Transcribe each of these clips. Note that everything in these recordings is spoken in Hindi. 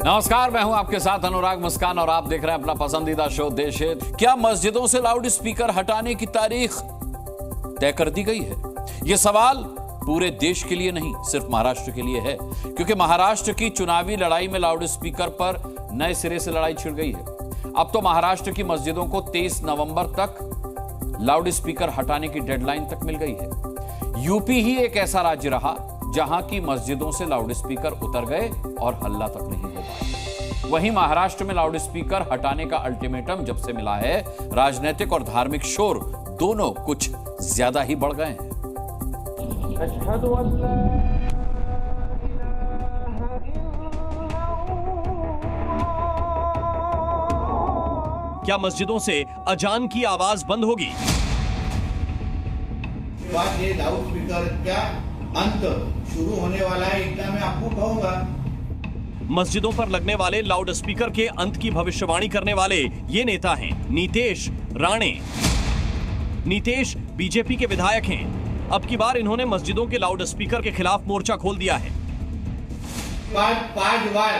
नमस्कार, मैं हूं आपके साथ अनुराग मुस्कान और आप देख रहे हैं अपना पसंदीदा शो देश हित। क्या मस्जिदों से लाउड स्पीकर हटाने की तारीख तय कर दी गई है? यह सवाल पूरे देश के लिए नहीं, सिर्फ महाराष्ट्र के लिए है, क्योंकि महाराष्ट्र की चुनावी लड़ाई में लाउड स्पीकर पर नए सिरे से लड़ाई छिड़ गई है। अब तो महाराष्ट्र की मस्जिदों को 23 नवंबर तक लाउड स्पीकर हटाने की डेडलाइन तक मिल गई है। यूपी ही एक ऐसा राज्य रहा जहां की मस्जिदों से लाउड स्पीकर उतर गए और हल्ला तक नहीं हो पाया। वहीं महाराष्ट्र में लाउड स्पीकर हटाने का अल्टीमेटम जब से मिला है, राजनीतिक और धार्मिक शोर दोनों कुछ ज्यादा ही बढ़ गए हैं। क्या मस्जिदों से अजान की आवाज बंद होगी? ये लाउड स्पीकर क्या अंत शुरू होने वाला है, इतना मैं आपको कहूंगा। मस्जिदों पर लगने वाले लाउड स्पीकर के अंत की भविष्यवाणी करने वाले ये नेता हैं नीतेश राणे। नीतेश बीजेपी के विधायक हैं। अब की बार इन्होंने मस्जिदों के लाउड स्पीकर के खिलाफ मोर्चा खोल दिया है। पांच बार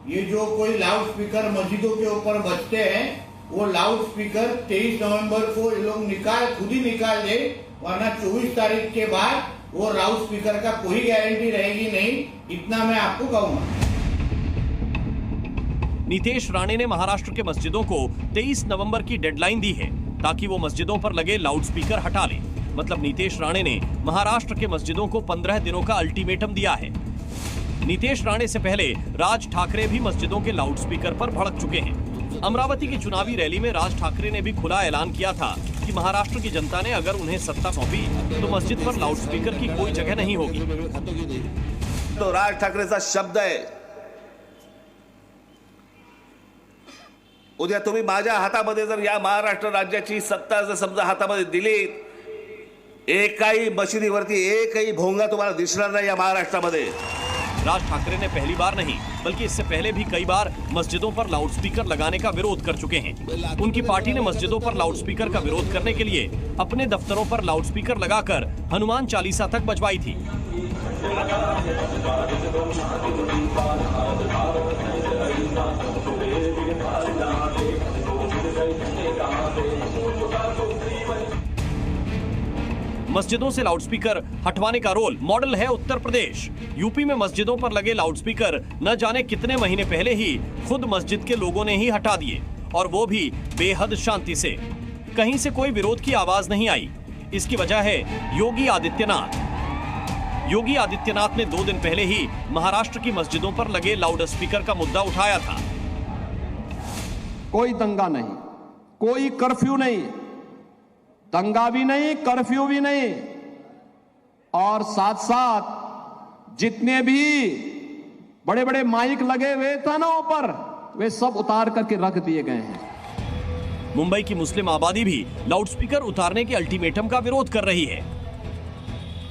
ये जो कोई लाउड स्पीकर मस्जिदों के ऊपर बजते हैं, वो लाउड स्पीकर 23 नवंबर को ये लोग खुद ही निकाल दे, वरना 24 तारीख के बाद वो लाउड स्पीकर का कोई गारंटी रहेगी नहीं, इतना मैं आपको कहूंगा। नीतेश राणे ने महाराष्ट्र के मस्जिदों को 23 नवंबर की डेडलाइन दी है ताकि वो मस्जिदों पर लगे लाउड स्पीकर हटा लें। मतलब नीतेश राणे ने महाराष्ट्र के मस्जिदों को 15 दिनों का अल्टीमेटम दिया है। नीतेश राणे से पहले राज ठाकरे भी मस्जिदों के लाउड स्पीकर पर भड़क चुके हैं। अमरावती की चुनावी रैली में राज ठाकरे ने भी खुला ऐलान किया था कि महाराष्ट्र की जनता ने अगर उन्हें सत्ता सौंपी तो मस्जिद पर लाउड स्पीकर की कोई जगह नहीं होगी। तो राज ठाकरेचा शब्द आहे, उद्या तुम्ही माझ्या हातामध्ये जर या महाराष्ट्र राज्याची सत्ता जर समजा हातामध्ये दिली, एकाही मशिदीवरती एकही भोंगा तुम्हाला दिसणार नाही या महाराष्ट्रामध्ये। राज ठाकरे ने पहली बार नहीं बल्कि इससे पहले भी कई बार मस्जिदों पर लाउड स्पीकर लगाने का विरोध कर चुके हैं। उनकी पार्टी ने मस्जिदों पर लाउड स्पीकर का विरोध करने के लिए अपने दफ्तरों पर लाउड स्पीकर लगाकर हनुमान चालीसा तक बजवाई थी। मस्जिदों से लाउडस्पीकर हटवाने का रोल मॉडल है उत्तर प्रदेश। यूपी में मस्जिदों पर लगे लाउडस्पीकर न जाने कितने महीने पहले ही खुद मस्जिद के लोगों ने ही हटा दिए, और वो भी बेहद शांति से। कहीं से कोई विरोध की आवाज नहीं आई। इसकी वजह है योगी आदित्यनाथ। योगी आदित्यनाथ ने 2 दिन पहले ही महाराष्ट्र की मस्जिदों पर लगे लाउड स्पीकर का मुद्दा उठाया था। कोई दंगा नहीं, कोई कर्फ्यू नहीं, दंगा भी नहीं, कर्फ्यू भी नहीं, और साथ साथ जितने भी बड़े बड़े माइक लगे हुए थानों पर, वे सब उतार करके रख दिए गए हैं। मुंबई की मुस्लिम आबादी भी लाउडस्पीकर उतारने के अल्टीमेटम का विरोध कर रही है।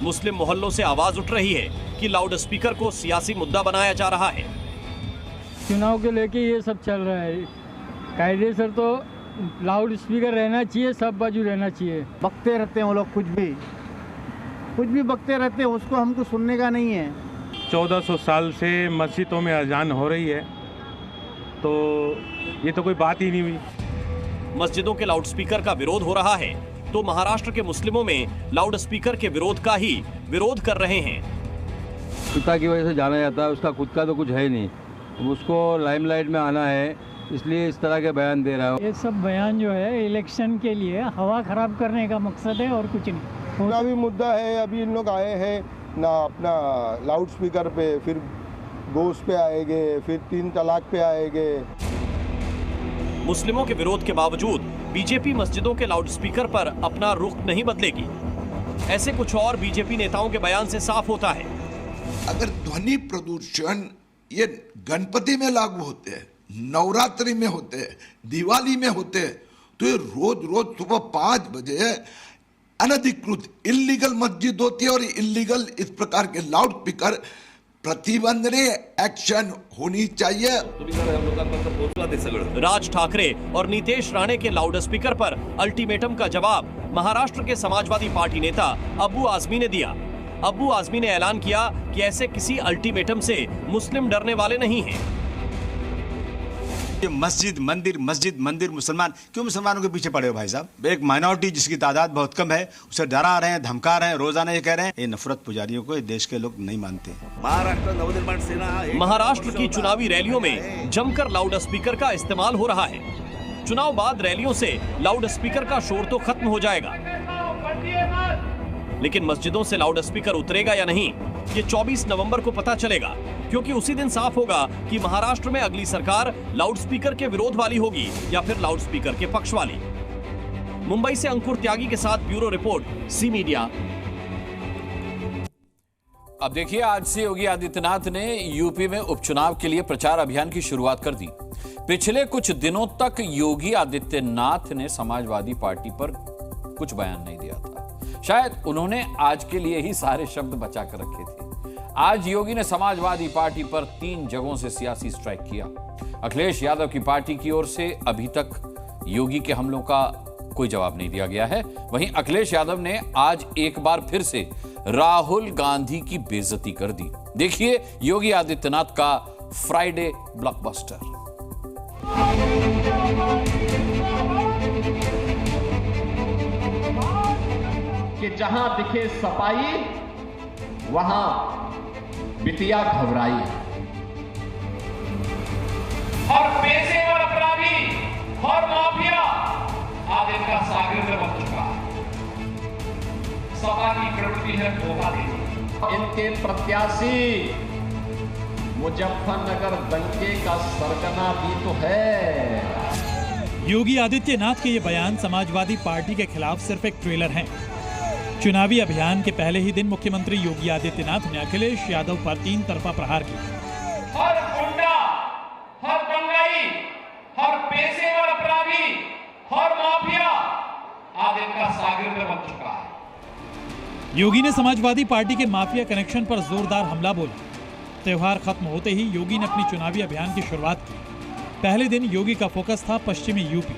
मुस्लिम मोहल्लों से आवाज उठ रही है कि लाउडस्पीकर को सियासी मुद्दा बनाया जा रहा है। चुनाव को लेके ये सब चल रहा है। कायदे सर तो लाउड स्पीकर रहना चाहिए, सब बाजू रहना चाहिए। बकते रहते हैं वो लोग, कुछ भी बकते रहते हैं, उसको हमको सुनने का नहीं है। 1400 साल से मस्जिदों में अजान हो रही है, तो ये तो कोई बात ही नहीं हुई। मस्जिदों के लाउडस्पीकर का विरोध हो रहा है तो महाराष्ट्र के मुस्लिमों में लाउडस्पीकर के विरोध का ही विरोध कर रहे हैं। पिता की वजह से जाना जाता है, उसका खुद का तो कुछ है नहीं, उसको लाइमलाइट में आना है, इसलिए इस तरह के बयान दे रहा हूँ। ये सब बयान जो है इलेक्शन के लिए हवा खराब करने का मकसद है और कुछ नहीं। पूरा भी मुद्दा है। अभी इन लोग आए हैं ना अपना लाउड स्पीकर पे, फिर गोश्त पे आएंगे, फिर 3 तलाक पे आएंगे। मुस्लिमों के विरोध के बावजूद बीजेपी मस्जिदों के लाउडस्पीकर पर अपना रुख नहीं बदलेगी। ऐसे कुछ और बीजेपी नेताओं के बयान से साफ होता है। अगर ध्वनि प्रदूषण ये गणपति में लागू होते हैं, नवरात्रि में होते हैं, दिवाली में होते हैं, तो ये रोज रोज सुबह 5 बजे अनधिकृत इल्लीगल मस्जिद होती है और इल्लीगल इस प्रकार के लाउड स्पीकर प्रतिबंधने एक्शन होनी चाहिए। राज ठाकरे और नीतेश राणे के लाउड स्पीकर पर अल्टीमेटम का जवाब महाराष्ट्र के समाजवादी पार्टी नेता अबू आजमी ने दिया। अबू आजमी ने ऐलान किया कि ऐसे किसी अल्टीमेटम से मुस्लिम डरने वाले नहीं हैं। ये मस्जिद मंदिर मुसलमान, क्यों मुसलमानों के पीछे पड़े हो भाई साहब? एक माइनॉरिटी जिसकी तादाद बहुत कम है, उसे डरा रहे हैं, धमका रहे हैं, रोजाना ये कह रहे हैं। ये नफरत पुजारियों को देश के लोग नहीं मानते। महाराष्ट्र नवनिर्माण सेना महाराष्ट्र की चुनावी रैलियों में जमकर लाउड स्पीकर का इस्तेमाल हो रहा है। चुनाव बाद रैलियों से लाउड स्पीकर का शोर तो खत्म हो जाएगा, लेकिन मस्जिदों से लाउड स्पीकर उतरेगा या नहीं, ये 24 नवंबर को पता चलेगा, क्योंकि उसी दिन साफ होगा कि महाराष्ट्र में अगली सरकार लाउड स्पीकर के विरोध वाली होगी या फिर लाउड स्पीकर के पक्ष वाली। मुंबई से अंकुर त्यागी के साथ ब्यूरो रिपोर्ट, सी मीडिया। अब देखिए, आज से योगी आदित्यनाथ ने यूपी में उपचुनाव के लिए प्रचार अभियान की शुरुआत कर दी। पिछले कुछ दिनों तक योगी आदित्यनाथ ने समाजवादी पार्टी पर कुछ बयान नहीं दिया था। शायद उन्होंने आज के लिए ही सारे शब्द बचा कर रखे थे। आज योगी ने समाजवादी पार्टी पर 3 जगहों से सियासी स्ट्राइक किया। अखिलेश यादव की पार्टी की ओर से अभी तक योगी के हमलों का कोई जवाब नहीं दिया गया है। वहीं अखिलेश यादव ने आज एक बार फिर से राहुल गांधी की बेइज्जती कर दी। देखिए योगी आदित्यनाथ का फ्राइडे ब्लॉकबस्टर। कि जहां दिखे सफाई वहां बिटिया घबराई। और पेशेवर अपराधी और माफिया आज इनका सागिर्द बन चुका है। सपा की प्रवृत्ति है धोखा देना। इनके प्रत्याशी मुजफ्फरनगर दंगे का सरगना भी तो है। योगी आदित्यनाथ के ये बयान समाजवादी पार्टी के खिलाफ सिर्फ एक ट्रेलर हैं। चुनावी अभियान के पहले ही दिन मुख्यमंत्री योगी आदित्यनाथ ने अखिलेश यादव पर 3 तरफा प्रहार किया। हर गुंडा, हर दंगाई, हर पेशेवर अपराधी, हर माफिया आज इनका सागिर्द बन चुका है। योगी ने समाजवादी पार्टी के माफिया कनेक्शन पर जोरदार हमला बोला। त्योहार खत्म होते ही योगी ने अपनी चुनावी अभियान की शुरुआत की। पहले दिन योगी का फोकस था पश्चिमी यूपी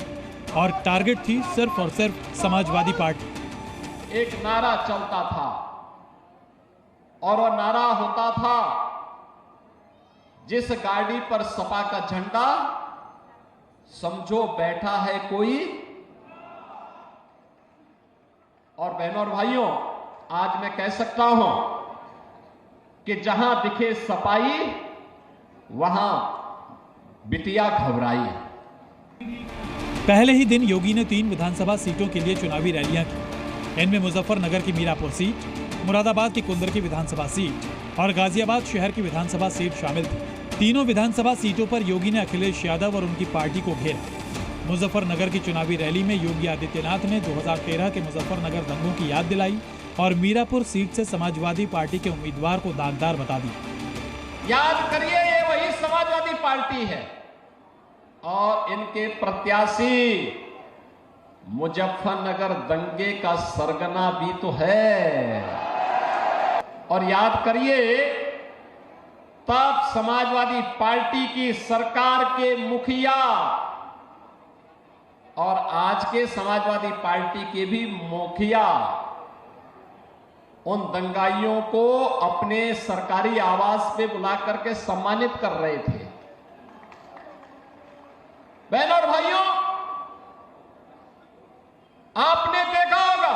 और टारगेट थी सिर्फ और सिर्फ समाजवादी पार्टी। एक नारा चलता था और वह नारा होता था, जिस गाड़ी पर सपा का झंडा समझो बैठा है कोई। और बहनों और भाइयों, आज मैं कह सकता हूं कि जहां दिखे सफाई वहां बिटिया घबराई। पहले ही दिन योगी ने 3 विधानसभा सीटों के लिए चुनावी रैलियां की। इनमें मुजफ्फरनगर की मीरापुर सीट, मुरादाबाद की कुंदर की विधानसभा सीट और गाजियाबाद शहर की विधानसभा सीट शामिल थी। तीनों विधानसभा सीटों पर योगी ने अखिलेश यादव और उनकी पार्टी को घेरा। मुजफ्फरनगर की चुनावी रैली में योगी आदित्यनाथ ने 2013 के मुजफ्फरनगर दंगों की याद दिलाई और मीरापुर सीट से समाजवादी पार्टी के उम्मीदवार को दागदार बता दिया। याद करिए, ये वही समाजवादी पार्टी है और इनके प्रत्याशी मुजफ्फरनगर दंगे का सरगना भी तो है। और याद करिए, तब समाजवादी पार्टी की सरकार के मुखिया और आज के समाजवादी पार्टी के भी मुखिया उन दंगाइयों को अपने सरकारी आवास पे बुला करके सम्मानित कर रहे थे। बहनों और भाइयों, आपने देखा होगा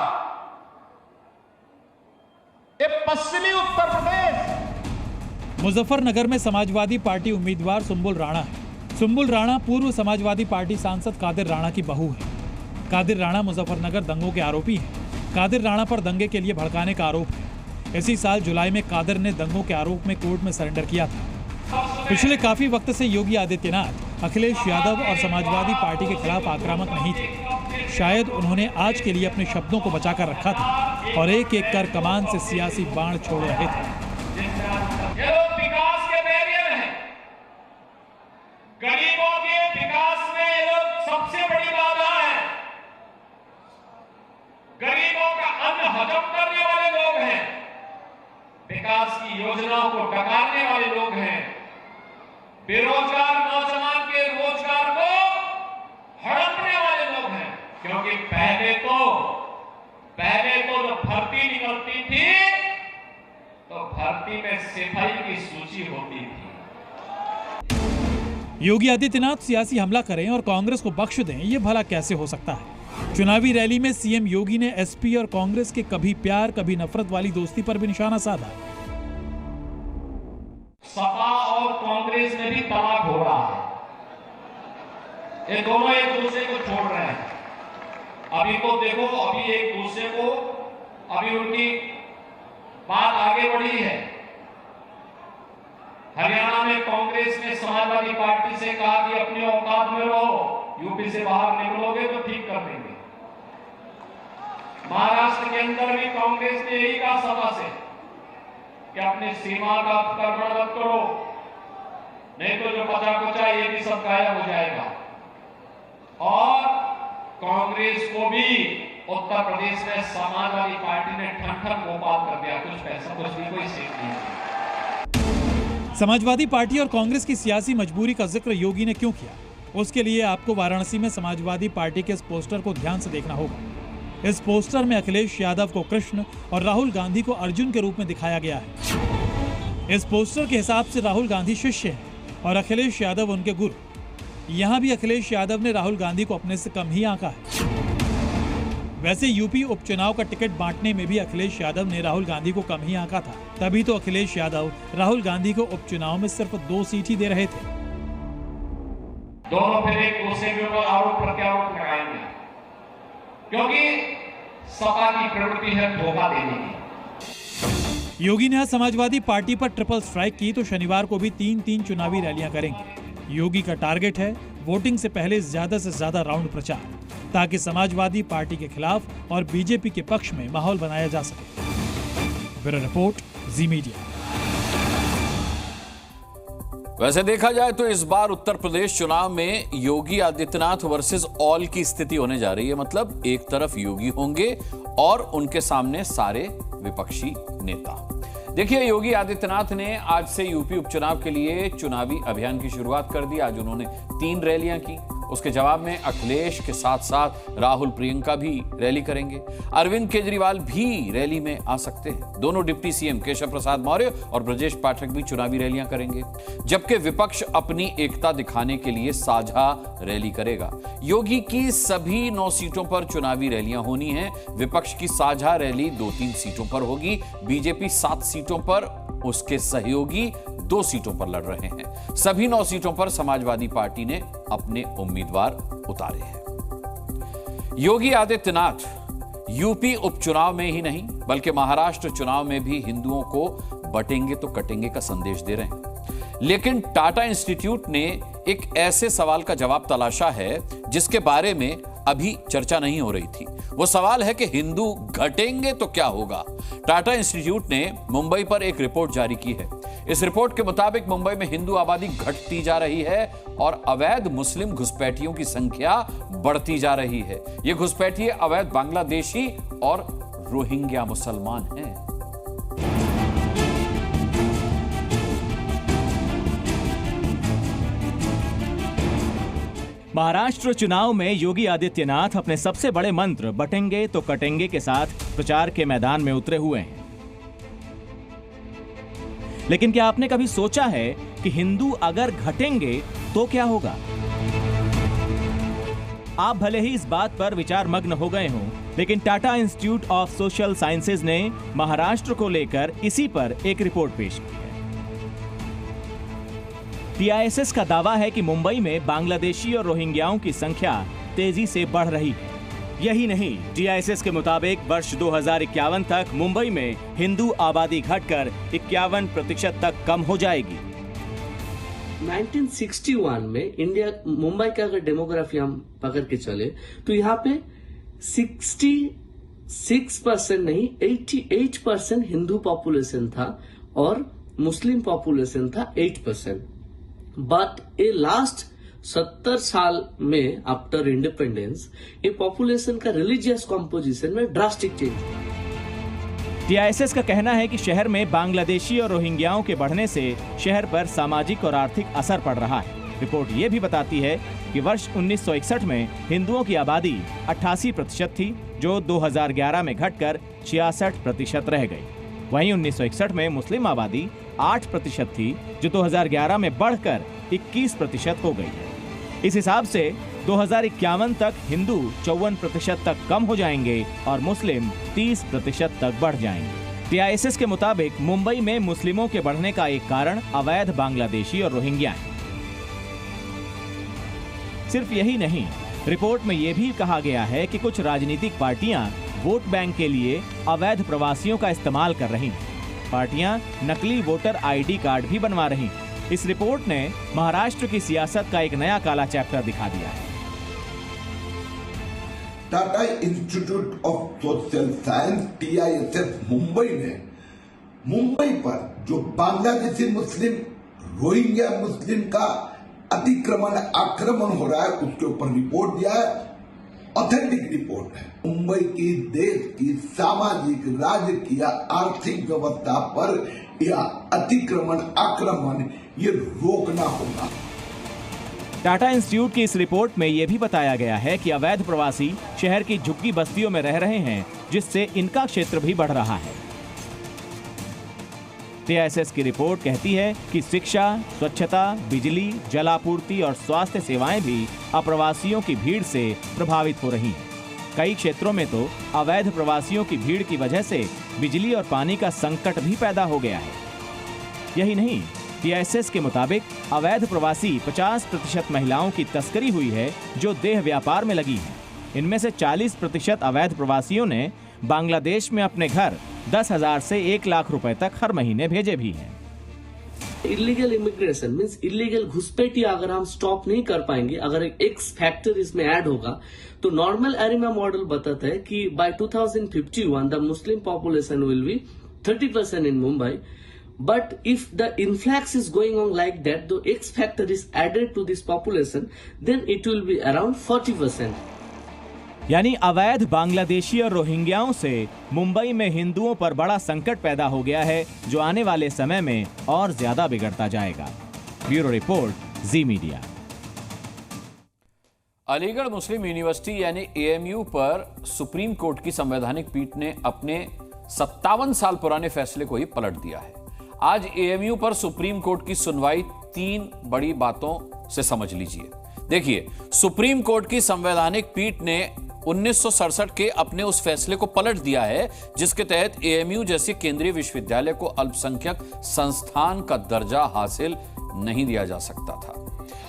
ये पश्चिमी उत्तर प्रदेश मुजफ्फरनगर में समाजवादी पार्टी उम्मीदवार सुंबुल राणा है। सुंबुल राणा पूर्व समाजवादी पार्टी सांसद कादिर राणा की बहू है। कादिर राणा मुजफ्फरनगर दंगों के आरोपी हैं। कादिर राणा पर दंगे के लिए भड़काने का आरोप है। इसी साल जुलाई में कादिर ने दंगों के आरोप में कोर्ट में सरेंडर किया था। पिछले काफी वक्त से योगी आदित्यनाथ अखिलेश यादव और समाजवादी पार्टी के खिलाफ आक्रामक नहीं थे। शायद उन्होंने आज के लिए अपने शब्दों को बचाकर रखा था और एक एक कर कमान से सियासी बाण छोड़ रहे थे। ये लोग विकास के बैरियर हैं। गरीबों के विकास में ये लोग सबसे बड़ी बाधा है। गरीबों का अन्न हजम करने वाले लोग हैं। विकास की योजनाओं को डकारने वाले लोग हैं। बेरोजगार नौजवान के रोजगार को हड़पने वाले लोग हैं। क्योंकि पहले तो जब भर्ती निकलती थी तो भर्ती में सिपाही की सूची होती थी। योगी आदित्यनाथ सियासी हमला करें और कांग्रेस को बख्श दें, ये भला कैसे हो सकता है। चुनावी रैली में सीएम योगी ने एसपी और कांग्रेस के कभी प्यार कभी नफरत वाली दोस्ती पर भी निशाना साधा। सपा और कांग्रेस में भी तलाक हो रहा है, ये दोनों एक दूसरे को छोड़ रहे हैं। अभी तो देखो, अभी एक दूसरे को, अभी उनकी बात आगे बढ़ी है। हरियाणा में कांग्रेस ने समाजवादी पार्टी से कहा कि अपने औकात में रहो, यूपी से बाहर निकलोगे तो ठीक कर देंगे। महाराष्ट्र के अंदर भी कांग्रेस ने यही कहा सभा से कि अपनी सीमा का अतिक्रमण मत करो, नहीं तो जो बचा कुचा ये भी सब गायब हो जाएगा। और कांग्रेस को भी उत्तर प्रदेश में समाजवादी पार्टी ने ठन ठन गोपाल कर दिया, कुछ पैसा कुछ भी, कोई सीट नहीं। समाजवादी पार्टी और कांग्रेस की सियासी मजबूरी का जिक्र योगी ने क्यों किया, उसके लिए आपको वाराणसी में समाजवादी पार्टी के इस पोस्टर को ध्यान से देखना होगा। इस पोस्टर में अखिलेश यादव को कृष्ण और राहुल गांधी को अर्जुन के रूप में दिखाया गया है। इस पोस्टर के हिसाब से राहुल गांधी शिष्य हैं और अखिलेश यादव उनके गुरु। यहाँ भी अखिलेश यादव ने राहुल गांधी को अपने से कम ही आंका है। वैसे यूपी उपचुनाव का टिकट बांटने में भी अखिलेश यादव ने राहुल गांधी को कम ही आंका था, तभी तो अखिलेश यादव राहुल गांधी को उपचुनाव में सिर्फ 2 सीट ही दे रहे थे। दोनों फिर एक दूसरे के ऊपर आरोप प्रत्यारोप लगाएंगे, क्योंकि सपा की प्रवृत्ति है धोखा देने की। योगी ने आज समाजवादी पार्टी पर ट्रिपल स्ट्राइक की तो शनिवार को भी 3-3 चुनावी रैलियां करेंगे। योगी का टारगेट है वोटिंग से पहले ज्यादा से ज्यादा राउंड प्रचार, ताकि समाजवादी पार्टी के खिलाफ और बीजेपी के पक्ष में माहौल बनाया जा सके। ब्यूरो रिपोर्ट, जी मीडिया। वैसे देखा जाए तो इस बार उत्तर प्रदेश चुनाव में योगी आदित्यनाथ वर्सेस ऑल की स्थिति होने जा रही है। मतलब एक तरफ योगी होंगे और उनके सामने सारे विपक्षी नेता। देखिए, योगी आदित्यनाथ ने आज से यूपी उपचुनाव के लिए चुनावी अभियान की शुरुआत कर दी। आज उन्होंने 3 रैलियां की। उसके जवाब में अखिलेश के साथ साथ राहुल प्रियंका भी रैली करेंगे। अरविंद केजरीवाल भी रैली में आ सकते हैं। दोनों डिप्टी सीएम केशव प्रसाद मौर्य और ब्रजेश पाठक भी चुनावी रैलियां करेंगे, जबकि विपक्ष अपनी एकता दिखाने के लिए साझा रैली करेगा। योगी की सभी 9 सीटों पर चुनावी रैलियां होनी है। विपक्ष की साझा रैली 2-3 सीटों पर होगी। बीजेपी 7 सीटों पर, उसके सहयोगी 2 सीटों पर लड़ रहे हैं। सभी 9 सीटों पर समाजवादी पार्टी ने अपने उम्मीदवार उतारे हैं। योगी आदित्यनाथ यूपी उपचुनाव में ही नहीं बल्कि महाराष्ट्र चुनाव में भी हिंदुओं को बटेंगे तो कटेंगे का संदेश दे रहे हैं। लेकिन टाटा इंस्टीट्यूट ने एक ऐसे सवाल का जवाब तलाशा है जिसके बारे में अभी चर्चा नहीं हो रही थी। वो सवाल है कि हिंदू घटेंगे तो क्या होगा। टाटा इंस्टीट्यूट ने मुंबई पर एक रिपोर्ट जारी की है। इस रिपोर्ट के मुताबिक मुंबई में हिंदू आबादी घटती जा रही है और अवैध मुस्लिम घुसपैठियों की संख्या बढ़ती जा रही है। ये घुसपैठिए अवैध बांग्लादेशी और रोहिंग्या मुसलमान हैं। महाराष्ट्र चुनाव में योगी आदित्यनाथ अपने सबसे बड़े मंत्र बटेंगे तो कटेंगे के साथ प्रचार के मैदान में उतरे हुए हैं। लेकिन क्या आपने कभी सोचा है कि हिंदू अगर घटेंगे तो क्या होगा? आप भले ही इस बात पर विचार मग्न हो गए हों, लेकिन Tata institute of social sciences ने महाराष्ट्र को लेकर इसी पर एक रिपोर्ट पेश की है। टीआईएसएस का दावा है कि मुंबई में बांग्लादेशी और रोहिंग्याओं की संख्या तेजी से बढ़ रही है। यही नहीं, टीआईएसएस के मुताबिक वर्ष 2051 तक मुंबई में हिंदू आबादी घटकर 51% तक कम हो जाएगी। 1961 में इंडिया, मुंबई का अगर डेमोग्राफी हम पकड़ के चले तो यहाँ पे 66% नहीं 88% हिंदू पॉपुलेशन था और मुस्लिम पॉपुलेशन था 8%। बट ए लास्ट 70 साल में आफ्टर इंडिपेंडेंस ये पॉपुलेशन का रिलीजियस कॉम्पोजिशन में ड्रास्टिक चेंज हुआ। टीआईएसएस का कहना है कि शहर में बांग्लादेशी और रोहिंग्याओं के बढ़ने से शहर पर सामाजिक और आर्थिक असर पड़ रहा है। रिपोर्ट ये भी बताती है कि वर्ष 1961 में हिंदुओं की आबादी 88% थी, जो 2011 में घटकर 66% रह गई। वहीं 1961 में मुस्लिम आबादी 8% थी, जो 2011 में बढ़कर 21% हो गई है। इस हिसाब से 2051 तक हिंदू 54% तक कम हो जाएंगे और मुस्लिम 30% तक बढ़ जाएंगे। TISS के मुताबिक मुंबई में मुस्लिमों के बढ़ने का एक कारण अवैध बांग्लादेशी और रोहिंग्या है। सिर्फ यही नहीं, रिपोर्ट में यह भी कहा गया है कि कुछ राजनीतिक पार्टियां वोट बैंक के लिए अवैध प्रवासियों का इस्तेमाल कर रही हैं। पार्टियां नकली वोटर ID कार्ड भी बनवा रही हैं। इस रिपोर्ट ने महाराष्ट्र की सियासत का एक नया काला चैप्टर दिखा दिया है। Tata institute of social science TISS Mumbai ने मुंबई पर जो बांग्लादेशी मुस्लिम रोहिंग्या मुस्लिम का अतिक्रमण आक्रमण हो रहा है उसके ऊपर रिपोर्ट दिया है। ऑथेंटिक रिपोर्ट है। मुंबई की देश की सामाजिक राजकीय आर्थिक व्यवस्था पर यह अतिक्रमण आक्रमण ये रोकना होगा। टाटा इंस्टीट्यूट की इस रिपोर्ट में यह भी बताया गया है कि अवैध प्रवासी शहर की झुग्गी बस्तियों में रह रहे हैं, जिससे इनका क्षेत्र भी बढ़ रहा है। TISS की रिपोर्ट कहती है कि शिक्षा, स्वच्छता, बिजली, जल आपूर्ति और स्वास्थ्य सेवाएं भी अप्रवासियों की भीड़ से प्रभावित हो रही हैं। कई क्षेत्रों में तो अवैध प्रवासियों की भीड़ की वजह से बिजली और पानी का संकट भी पैदा हो गया है। यही नहीं, TISS के मुताबिक अवैध प्रवासी 50% महिलाओं की तस्करी हुई है जो देह व्यापार में लगी हैं। इनमें से 40% अवैध प्रवासियों ने बांग्लादेश में अपने घर 10,000 से 1 लाख रुपए तक हर महीने भेजे भी हैं। इलीगल इमिग्रेशन मीन्स इलीगल घुसपैठी अगर हम स्टॉप नहीं कर पाएंगे, अगर एक एक्स फैक्टर इसमें ऐड होगा, तो नॉर्मल एरिमा मॉडल बताता है कि by 2051 the Muslim population will be 30% in Mumbai, but if the influx is going on like that, the X factor is added to this population, then it will be around 40%. यानी अवैध बांग्लादेशी और रोहिंग्याओं से मुंबई में हिंदुओं पर बड़ा संकट पैदा हो गया है, जो आने वाले समय में और ज्यादा बिगड़ता जाएगा। ब्यूरो रिपोर्ट, जी मीडिया। अलीगढ़ मुस्लिम यूनिवर्सिटी यानी AMU पर सुप्रीम कोर्ट की संवैधानिक पीठ ने अपने 57 साल पुराने फैसले को ही पलट दिया है। आज AMU पर सुप्रीम कोर्ट की सुनवाई 3 बड़ी बातों से समझ लीजिए। देखिए, सुप्रीम कोर्ट की संवैधानिक पीठ ने 1967 के अपने उस फैसले को पलट दिया है जिसके तहत AMU जैसे केंद्रीय विश्वविद्यालय को अल्पसंख्यक संस्थान का दर्जा हासिल नहीं दिया जा सकता था।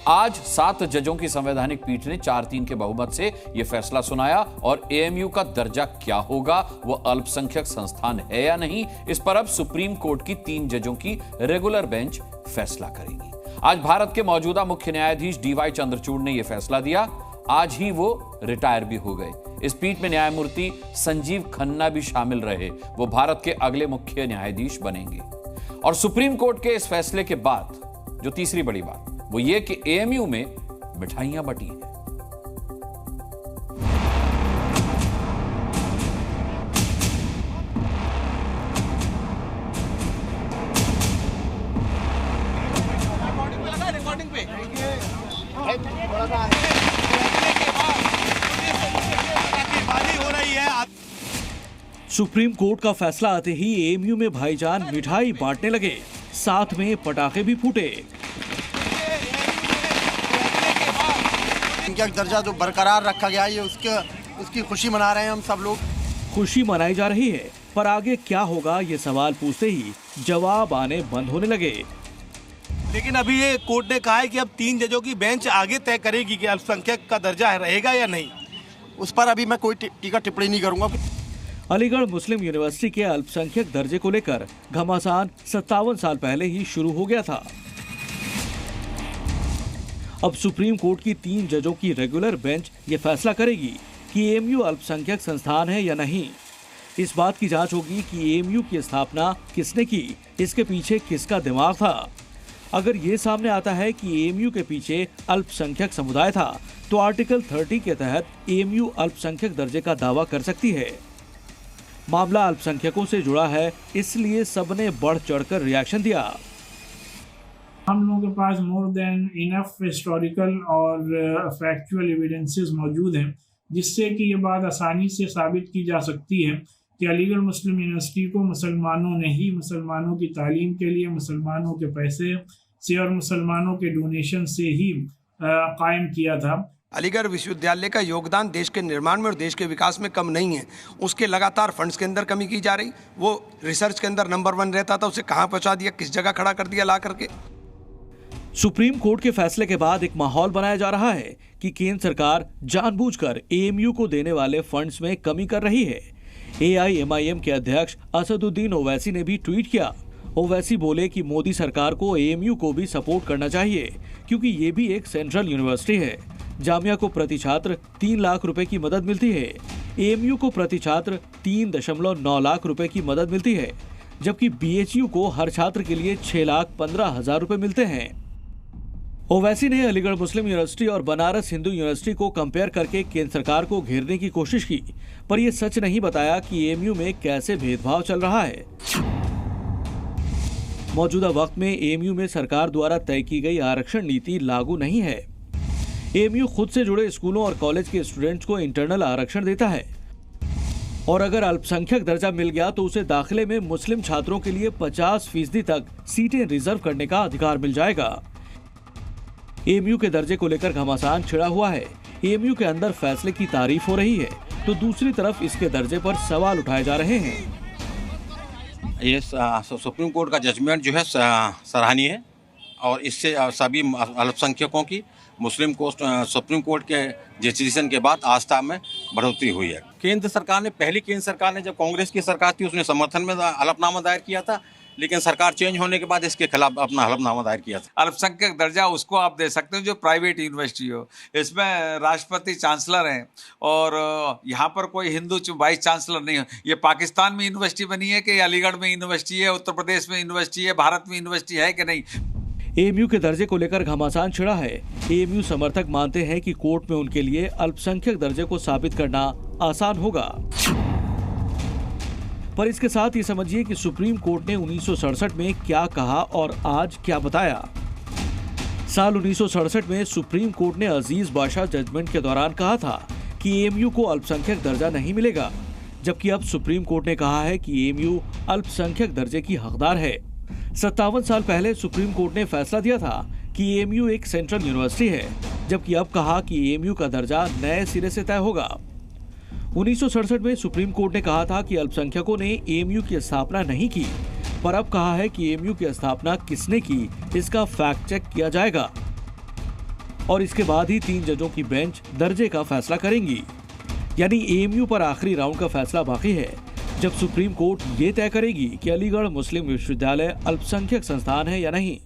आज 7 जजों की संवैधानिक पीठ ने 4-3 के बहुमत से यह फैसला सुनाया और AMU का दर्जा क्या होगा, वो अल्पसंख्यक संस्थान है या नहीं, इस पर अब सुप्रीम कोर्ट की 3 जजों की रेगुलर बेंच फैसला करेगी। आज भारत के मौजूदा मुख्य न्यायाधीश DY चंद्रचूड़ ने यह फैसला दिया। आज ही वो रिटायर भी हो गए। इस पीठ में न्यायमूर्ति संजीव खन्ना भी शामिल रहे। वो भारत के अगले मुख्य न्यायाधीश बनेंगे। और सुप्रीम कोर्ट के इस फैसले के बाद जो तीसरी बड़ी बात वो ये कि AMU में मिठाइयां बटी हैं। सुप्रीम कोर्ट का फैसला आते ही AMU में भाईजान मिठाई बांटने लगे, साथ में पटाखे भी फूटे। इनका दर्जा जो बरकरार रखा गया है, उसकी खुशी मना रहे हैं हम सब लोग। खुशी मनाई जा रही है, पर आगे क्या होगा ये सवाल पूछते ही जवाब आने बंद होने लगे। लेकिन अभी ये कोर्ट ने कहा है कि अब 3 जजों की बेंच आगे तय करेगी कि अल्पसंख्यक का दर्जा रहेगा या नहीं। उस पर अभी मैं कोई टीका टिप्पणी नहीं करूंगा। अलीगढ़ मुस्लिम यूनिवर्सिटी के अल्पसंख्यक दर्जे को लेकर घमासान 57 साल पहले ही शुरू हो गया था। अब सुप्रीम कोर्ट की 3 जजों की रेगुलर बेंच ये फैसला करेगी कि AMU अल्पसंख्यक संस्थान है या नहीं। इस बात की जांच होगी कि AMU की स्थापना किसने की, इसके पीछे किसका दिमाग था। अगर ये सामने आता है कि AMU के पीछे अल्पसंख्यक समुदाय था, तो आर्टिकल 30 के तहत AMU अल्पसंख्यक दर्जे का दावा कर सकती है। मामला अल्पसंख्यकों से जुड़ा है, इसलिए सबने बढ़ चढ़कर रिएक्शन दिया। हम लोगों के पास मोर देन इनफ हिस्टोरिकल और फैक्चुअल एविडेंसेस मौजूद हैं, जिससे कि ये बात आसानी से साबित की जा सकती है कि अलीगढ़ मुस्लिम यूनिवर्सिटी को मुसलमानों ने ही मुसलमानों की तालीम के लिए मुसलमानों के पैसे से और मुसलमानों के डोनेशन से ही कायम किया था। अलीगढ़ विश्वविद्यालय का योगदान देश के निर्माण में और देश के विकास में कम नहीं है। उसके लगातार फंड्स के अंदर कमी की जा रही। वो रिसर्च के अंदर नंबर 1 रहता था, उसे कहां पहुंचा दिया, किस जगह खड़ा कर दिया ला करके। सुप्रीम कोर्ट के फैसले के बाद एक माहौल बनाया जा रहा है कि केंद्र सरकार जानबूझकर एएमयू को देने वाले फंड्स में कमी कर रही है। एआईएमआईएम के अध्यक्ष असदुद्दीन ओवैसी ने भी ट्वीट किया। ओवैसी बोले कि मोदी सरकार को एएमयू को भी सपोर्ट करना चाहिए क्योंकि ये भी एक सेंट्रल यूनिवर्सिटी है। जामिया को प्रति छात्र 3 लाख रुपए की मदद मिलती है। एएमयू को प्रति छात्र 3.9 लाख रुपए की मदद मिलती है, जबकि बीएचयू को हर छात्र के लिए 6,15,000 रुपए मिलते हैं। ओवैसी ने अलीगढ़ मुस्लिम यूनिवर्सिटी और बनारस हिंदू यूनिवर्सिटी को कंपेयर करके केंद्र सरकार को घेरने की कोशिश की, पर यह सच नहीं बताया कि एएमयू में कैसे भेदभाव चल रहा है। मौजूदा वक्त में एएमयू में सरकार द्वारा तय की गई आरक्षण नीति लागू नहीं है। एएमयू खुद से जुड़े स्कूलों और कॉलेज के स्टूडेंट्स को इंटरनल आरक्षण देता है और अगर अल्पसंख्यक दर्जा मिल गया तो उसे दाखिले में मुस्लिम छात्रों के लिए 50% तक सीटें रिजर्व करने का अधिकार मिल जाएगा। एएमयू के दर्जे को लेकर घमासान छिड़ा हुआ है। एएमयू के अंदर फैसले की तारीफ हो रही है तो दूसरी तरफ इसके दर्जे पर सवाल उठाए जा रहे हैं। ये सुप्रीम कोर्ट का जजमेंट जो है सराहनीय है और इससे सभी अल्पसंख्यकों की सुप्रीम कोर्ट के डिसीजन के बाद आस्था में बढ़ोतरी हुई है। केंद्र सरकार ने केंद्र सरकार ने जब कांग्रेस की सरकार थी उसने समर्थन में हलफनामा दायर किया था, लेकिन सरकार चेंज होने के बाद इसके खिलाफ अपना हलफनामा दायर किया था। अल्पसंख्यक दर्जा उसको आप दे सकते हो जो प्राइवेट यूनिवर्सिटी हो। इसमें राष्ट्रपति चांसलर हैं और यहाँ पर कोई हिंदू वाइस चांसलर नहीं है। ये पाकिस्तान में यूनिवर्सिटी बनी है कि अलीगढ़ में यूनिवर्सिटी है, उत्तर प्रदेश में यूनिवर्सिटी है, भारत में यूनिवर्सिटी है कि नहीं। एएमयू के दर्जे को लेकर घमासान छिड़ा है। एएमयू समर्थक मानते हैं कि कोर्ट में उनके लिए अल्पसंख्यक दर्जे को साबित करना आसान होगा, पर इसके साथ ये समझिए कि सुप्रीम कोर्ट ने 1967 में क्या कहा और आज क्या बताया। साल 1967 में सुप्रीम कोर्ट ने अजीज बादशाह जजमेंट के दौरान कहा था कि एएमयू को अल्पसंख्यक दर्जा नहीं मिलेगा, जबकि अब सुप्रीम कोर्ट ने कहा है कि एएमयू अल्पसंख्यक दर्जे की हकदार है। 57 साल पहले सुप्रीम कोर्ट ने फैसला दिया था कि एएमयू एक सेंट्रल यूनिवर्सिटी है, जबकि अब कहा कि एएमयू का दर्जा नए सिरे से तय होगा। 1967 में सुप्रीम कोर्ट ने कहा था कि अल्पसंख्यकों ने एएमयू की स्थापना नहीं की, पर अब कहा है कि एएमयू की स्थापना किसने की इसका फैक्ट चेक किया जाएगा और इसके बाद ही 3 जजों की बेंच दर्जे का फैसला करेंगी। यानी एएमयू पर आखिरी राउंड का फैसला बाकी है, जब सुप्रीम कोर्ट ये तय करेगी कि अलीगढ़ मुस्लिम विश्वविद्यालय अल्पसंख्यक संस्थान है या नहीं।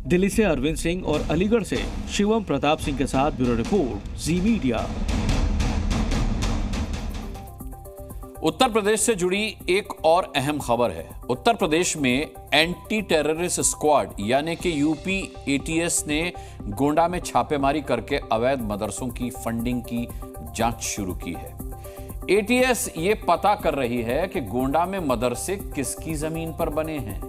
दिल्ली से अरविंद सिंह और अलीगढ़ से शिवम प्रताप सिंह के साथ ब्यूरो रिपोर्ट, जी मीडिया। उत्तर प्रदेश से जुड़ी एक और अहम खबर है। उत्तर प्रदेश में एंटी टेररिस्ट स्क्वाड यानी कि यूपी एटीएस ने गोंडा में छापेमारी करके अवैध मदरसों की फंडिंग की जांच शुरू की है। एटीएस ये पता कर रही है कि गोंडा में मदरसे किसकी जमीन पर बने हैं,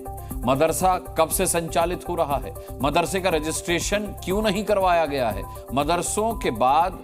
मदरसा कब से संचालित हो रहा है, मदरसे का रजिस्ट्रेशन क्यों नहीं करवाया गया है। मदरसों के बाद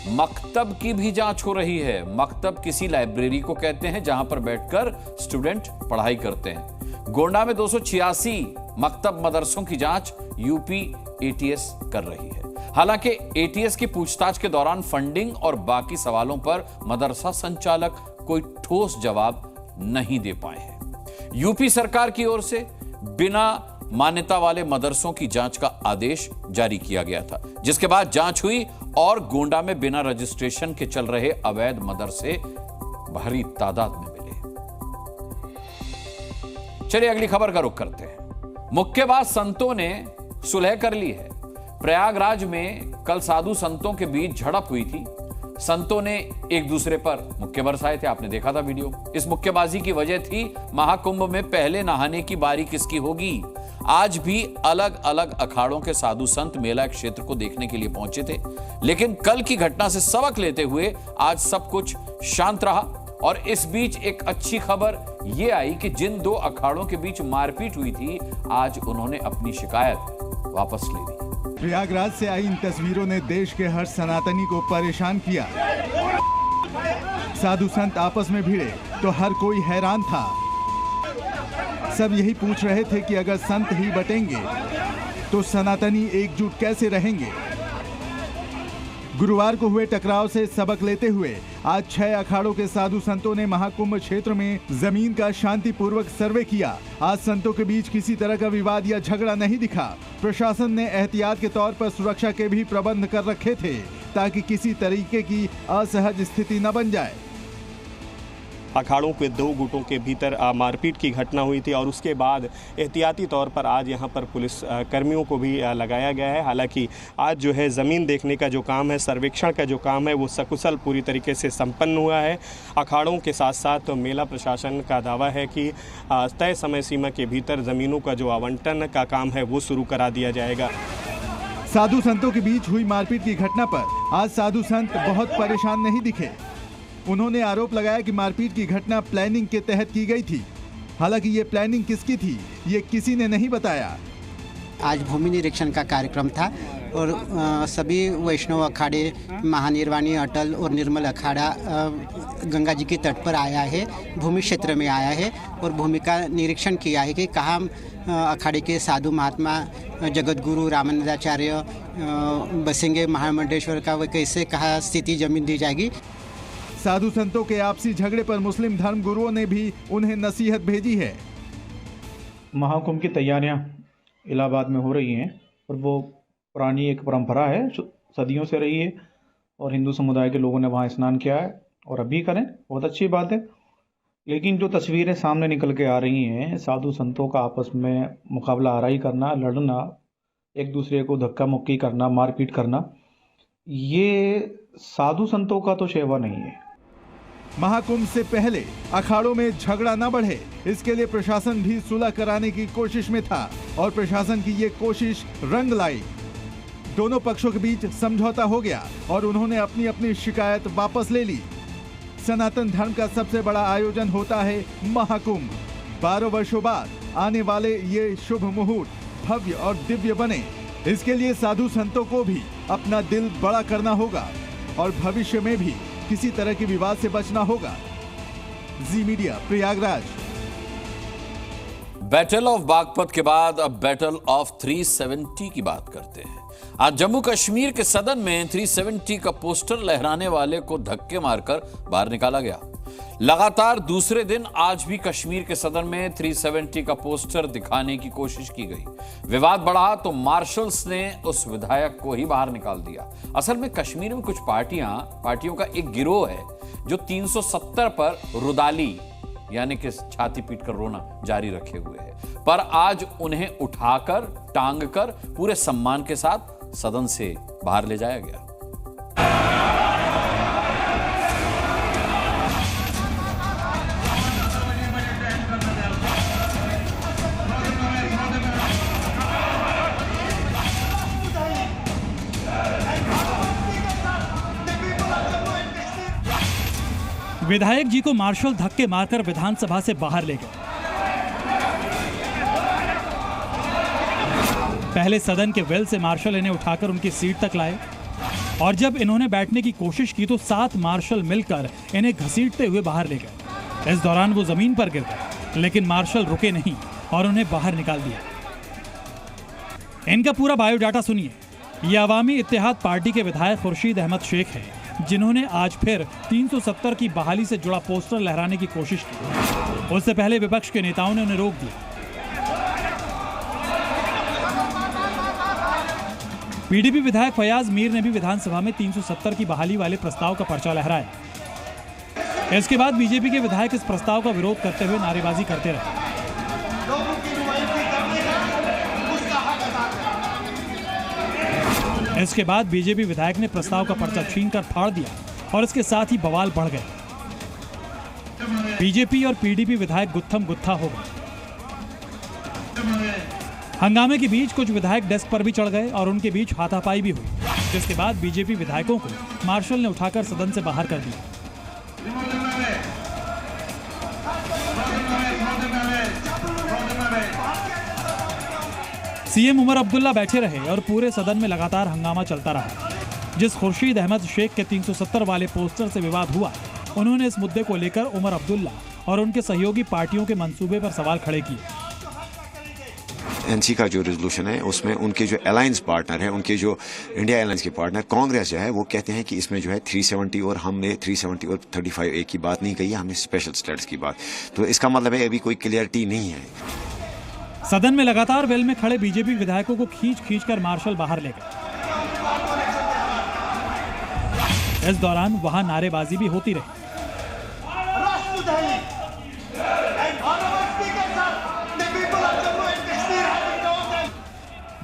मकतब की भी जांच हो रही है। मकतब किसी लाइब्रेरी को कहते हैं जहां पर बैठकर स्टूडेंट पढ़ाई करते हैं। गोंडा में 286 मकतब मदरसों की जांच यूपी एटीएस कर रही है। हालांकि एटीएस की पूछताछ के दौरान फंडिंग और बाकी सवालों पर मदरसा संचालक कोई ठोस जवाब नहीं दे पाए हैं। यूपी सरकार की ओर से बिना मान्यता वाले मदरसों की जांच का आदेश जारी किया गया था, जिसके बाद जांच हुई और गोंडा में बिना रजिस्ट्रेशन के चल रहे अवैध मदरसे भारी तादाद में मिले। चलिए अगली खबर का रुख करते हैं। मुक्केबाज संतों ने सुलह कर ली है। प्रयागराज में कल साधु संतों के बीच झड़प हुई थी। संतों ने एक दूसरे पर मुक्के बरसाए थे, आपने देखा था वीडियो। इस मुक्केबाजी की वजह थी महाकुंभ में पहले नहाने की बारी किसकी होगी। आज भी अलग अलग अखाड़ों के साधु संत मेला क्षेत्र को देखने के लिए पहुंचे थे, लेकिन कल की घटना से सबक लेते हुए आज सब कुछ शांत रहा। और इस बीच एक अच्छी खबर यह आई कि जिन 2 अखाड़ों के बीच मारपीट हुई थी, आज उन्होंने अपनी शिकायत वापस ले ली। प्रयागराज से आई इन तस्वीरों ने देश के हर सनातनी को परेशान किया। साधु संत आपस में भिड़े तो हर कोई हैरान था। सब यही पूछ रहे थे कि अगर संत ही बटेंगे तो सनातनी एकजुट कैसे रहेंगे? गुरुवार को हुए टकराव से सबक लेते हुए आज 6 अखाड़ों के साधु संतों ने महाकुंभ क्षेत्र में जमीन का शांतिपूर्वक सर्वे किया। आज संतों के बीच किसी तरह का विवाद या झगड़ा नहीं दिखा। प्रशासन ने एहतियात के तौर पर सुरक्षा के भी प्रबंध कर रखे थे ताकि किसी तरीके की असहज स्थिति न बन जाए। अखाड़ों के 2 गुटों के भीतर मारपीट की घटना हुई थी और उसके बाद एहतियाती तौर पर आज यहां पर पुलिस कर्मियों को भी लगाया गया है। हालांकि आज जो है ज़मीन देखने का जो काम है, सर्वेक्षण का जो काम है, वो सकुशल पूरी तरीके से संपन्न हुआ है। अखाड़ों के साथ साथ मेला प्रशासन का दावा है कि तय समय सीमा के भीतर ज़मीनों का जो आवंटन का काम है वो शुरू करा दिया जाएगा। साधु संतों के बीच हुई मारपीट की घटना पर आज साधु संत बहुत परेशान नहीं दिखे। उन्होंने आरोप लगाया कि मारपीट की घटना प्लानिंग के तहत की गई थी। हालांकि ये प्लानिंग किसकी थी, ये किसी ने नहीं बताया। आज भूमि निरीक्षण का कार्यक्रम था और सभी वैष्णव अखाड़े, महानिर्वाणी, अटल और निर्मल अखाड़ा गंगा जी के तट पर आया है, भूमि क्षेत्र में आया है और भूमि का निरीक्षण किया है कि कहाँ अखाड़े के साधु महात्मा जगतगुरु रामानंदाचार्य बसेंगे, महामंडलेश्वर का वो कैसे कहाँ स्थिति जमीन दी जाएगी। साधु संतों के आपसी झगड़े पर मुस्लिम धर्म गुरुओं ने भी उन्हें नसीहत भेजी है। महाकुंभ की तैयारियां इलाहाबाद में हो रही हैं और वो पुरानी एक परंपरा है, सदियों से रही है और हिंदू समुदाय के लोगों ने वहाँ स्नान किया है और अभी करें, बहुत अच्छी बात है। लेकिन जो तस्वीरें सामने निकल के आ रही हैं, साधु संतों का आपस में मुकाबला आराई करना, लड़ना, एक दूसरे को धक्का मुक्की करना, मारपीट करना, ये साधु संतों का तो सेवा नहीं है। महाकुंभ से पहले अखाड़ों में झगड़ा न बढ़े, इसके लिए प्रशासन भी सुलह कराने की कोशिश में था और प्रशासन की ये कोशिश रंग लाई। दोनों पक्षों के बीच समझौता हो गया और उन्होंने अपनी अपनी शिकायत वापस ले ली। सनातन धर्म का सबसे बड़ा आयोजन होता है महाकुंभ। 12 वर्षों बाद आने वाले ये शुभ मुहूर्त भव्य और दिव्य बने, इसके लिए साधु संतों को भी अपना दिल बड़ा करना होगा और भविष्य में भी किसी तरह के विवाद से बचना होगा। Zee media, Prayagraj. Battle of Baghpat के बाद अब बैटल ऑफ 370 की बात करते हैं। आज जम्मू कश्मीर के सदन में 370 का पोस्टर लहराने वाले को धक्के मारकर बाहर निकाला गया। लगातार दूसरे दिन आज भी कश्मीर के सदन में 370 का पोस्टर दिखाने की कोशिश की गई। विवाद बढ़ा तो मार्शल्स ने उस विधायक को ही बाहर निकाल दिया। असल में कश्मीर में कुछ पार्टियों का एक गिरोह है जो 370 पर रुदाली यानी कि छाती पीटकर रोना जारी रखे हुए है, पर आज उन्हें उठाकर टांगकर पूरे सम्मान के साथ सदन से बाहर ले जाया गया। विधायक जी को मार्शल धक्के मारकर विधानसभा से बाहर ले गए। पहले सदन के वेल से मार्शल इन्हें उठाकर उनकी सीट तक लाए और जब इन्होंने बैठने की कोशिश की तो 7 मार्शल मिलकर इन्हें घसीटते हुए बाहर ले गए। इस दौरान वो जमीन पर गिर गए, लेकिन मार्शल रुके नहीं और उन्हें बाहर निकाल दिया। इनका पूरा बायोडाटा सुनिए। ये अवामी इत्तेहाद पार्टी के विधायक खुर्शीद अहमद शेख हैं, जिन्होंने आज फिर 370 की बहाली से जुड़ा पोस्टर लहराने की कोशिश की। उससे पहले विपक्ष के नेताओं ने उन्हें रोक दिया। पीडीपी विधायक फयाज मीर ने भी विधानसभा में 370 की बहाली वाले प्रस्ताव का पर्चा लहराया। इसके बाद बीजेपी के विधायक इस प्रस्ताव का विरोध करते हुए नारेबाजी करते रहे। इसके बाद बीजेपी विधायक ने प्रस्ताव का पर्चा छीनकर फाड़ दिया और इसके साथ ही बवाल बढ़ गए। बीजेपी और पीडीपी विधायक गुत्थम गुत्था हो गए। हंगामे के बीच कुछ विधायक डेस्क पर भी चढ़ गए और उनके बीच हाथापाई भी हुई, जिसके बाद बीजेपी विधायकों को मार्शल ने उठाकर सदन से बाहर कर दिया। सीएम उमर अब्दुल्ला बैठे रहे और पूरे सदन में लगातार हंगामा चलता रहा। जिस खुर्शीद अहमद शेख के 370 वाले पोस्टर से विवाद हुआ, उन्होंने इस मुद्दे को लेकर उमर अब्दुल्ला और उनके सहयोगी पार्टियों के मंसूबे पर सवाल खड़े किए। एनसी का जो रेजोल्यूशन है उसमें उनके जो अलायंस पार्टनर है, उनके जो इंडिया अलायंस के पार्टनर कांग्रेस जो है वो कहते हैं कि इसमें जो है 370 और हमने 370 और 35A की बात नहीं कही है, हमने स्पेशल स्टेटस की बात। तो इसका मतलब है अभी कोई क्लियरिटी नहीं है। सदन में लगातार वेल में खड़े बीजेपी विधायकों को खींच कर मार्शल बाहर ले गए। इस दौरान वहां नारेबाजी भी होती रही।